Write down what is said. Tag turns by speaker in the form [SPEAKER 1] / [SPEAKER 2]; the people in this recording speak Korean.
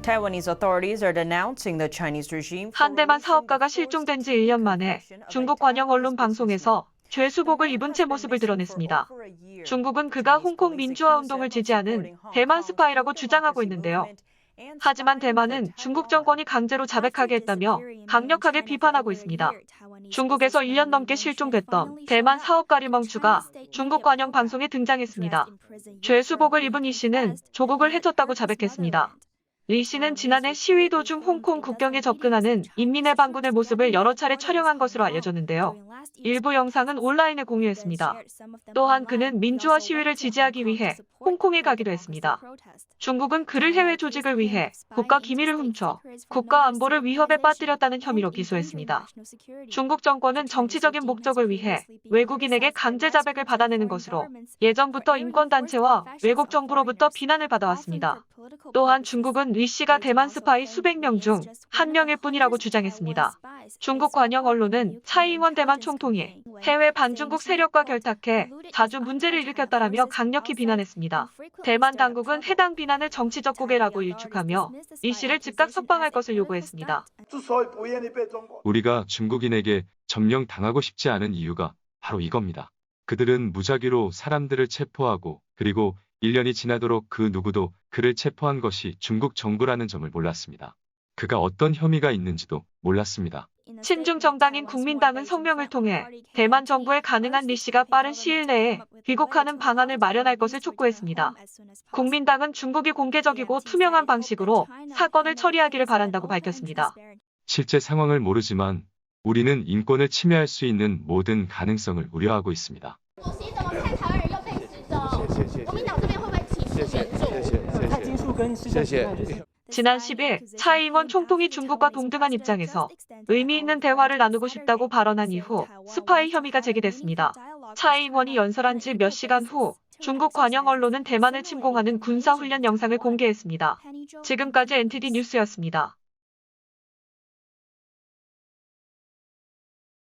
[SPEAKER 1] Taiwanese authorities are denouncing the Chinese regime.
[SPEAKER 2] 한 대만 사업가가 실종된 지 1년 만에 중국 관영 언론 방송에서 죄수복을 입은 채 모습을 드러냈습니다. 중국은 그가 홍콩 민주화 운동을 지지하는 대만 스파이라고 주장하고 있는데요. 하지만 대만은 중국 정권이 강제로 자백하게 했다며 강력하게 비판하고 있습니다. 중국에서 1년 넘게 실종됐던 대만 사업가 리멍추가 중국 관영 방송에 등장했습니다. 죄수복을 입은 이 씨는 조국을 해쳤다고 자백했습니다. 리 씨는 지난해 시위 도중 홍콩 국경에 접근하는 인민의 반군의 모습을 여러 차례 촬영한 것으로 알려졌는데요. 일부 영상은 온라인에 공유했습니다. 또한 그는 민주화 시위를 지지하기 위해 홍콩에 가기도 했습니다. 중국은 그를 해외 조직을 위해 국가 기밀을 훔쳐 국가 안보를 위협에 빠뜨렸다는 혐의로 기소했습니다. 중국 정권은 정치적인 목적을 위해 외국인에게 강제 자백을 받아내는 것으로 예전부터 인권단체와 외국 정부로부터 비난을 받아왔습니다. 또한 중국은 리 씨가 대만 스파이 수백 명 중 한 명일 뿐이라고 주장했습니다. 중국 관영 언론은 차이잉원 대만 총통이 해외 반중국 세력과 결탁해 자주 문제를 일으켰다라며 강력히 비난했습니다. 대만 당국은 해당 비난을 정치적 고개라고 일축하며 리 씨를 즉각 석방할 것을 요구했습니다.
[SPEAKER 3] 우리가 중국인에게 점령당하고 싶지 않은 이유가 바로 이겁니다. 그들은 무작위로 사람들을 체포하고 그리고 1년이 지나도록 그 누구도 그를 체포한 것이 중국 정부라는 점을 몰랐습니다. 그가 어떤 혐의가 있는지도 몰랐습니다.
[SPEAKER 2] 친중 정당인 국민당은 성명을 통해 대만 정부에 가능한 리 씨가 빠른 시일 내에 귀국하는 방안을 마련할 것을 촉구했습니다. 국민당은 중국이 공개적이고 투명한 방식으로 사건을 처리하기를 바란다고 밝혔습니다.
[SPEAKER 3] 실제 상황을 모르지만 우리는 인권을 침해할 수 있는 모든 가능성을 우려하고 있습니다.
[SPEAKER 2] 지난 10일 차이잉원 총통이 중국과 동등한 입장에서 의미 있는 대화를 나누고 싶다고 발언한 이후 스파이 혐의가 제기됐습니다. 차이잉원이 연설한 지 몇 시간 후 중국 관영 언론은 대만을 침공하는 군사훈련 영상을 공개했습니다. 지금까지 NTD 뉴스였습니다.